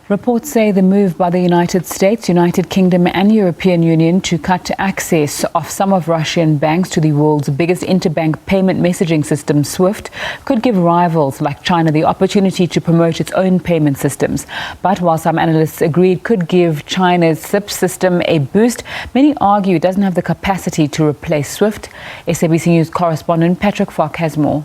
Reports say the move by the United States, United Kingdom and European Union to cut access of some of Russian banks to the world's biggest interbank payment messaging system, SWIFT, could give rivals like China the opportunity to promote its own payment systems. But while some analysts agree it could give China's CIPS system a boost, many argue it doesn't have the capacity to replace SWIFT. SABC News correspondent Patrick Falk has more.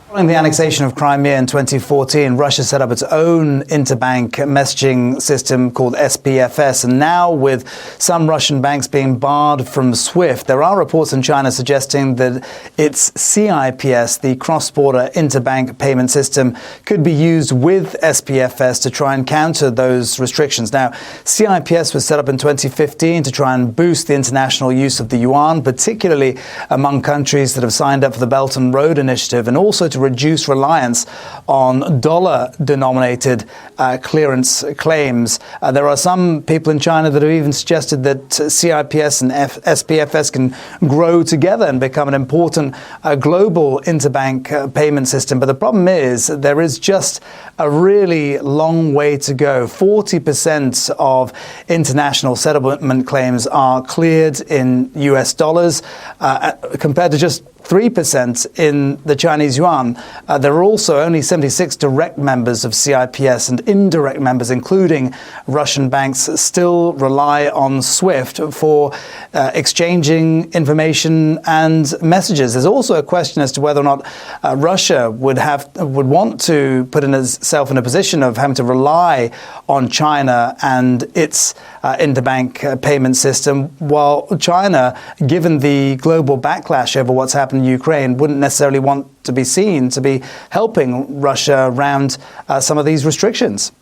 Following the annexation of Crimea in 2014, Russia set up its own interbank messaging system called SPFS. And now, with some Russian banks being barred from SWIFT, there are reports in China suggesting that its CIPS, the cross-border interbank payment system, could be used with SPFS to try and counter those restrictions. Now, CIPS was set up in 2015 to try and boost the international use of the yuan, particularly among countries that have signed up for the Belt and Road Initiative, and also to reduce reliance on dollar-denominated clearance claims. There are some people in China that have even suggested that CIPS and SPFS can grow together and become an important global interbank payment system. But the problem is there is just a really long way to go. 40% of international settlement claims are cleared in US dollars compared to just 3% in the Chinese yuan. There are also only 76 direct members of CIPS, and indirect members, including Russian banks, still rely on SWIFT for exchanging information and messages. There's also a question as to whether or not Russia would want to put itself in a position of having to rely on China and its interbank payment system, while China, given the global backlash over what's happened in Ukraine, wouldn't necessarily want to be seen to be helping Russia around some of these restrictions.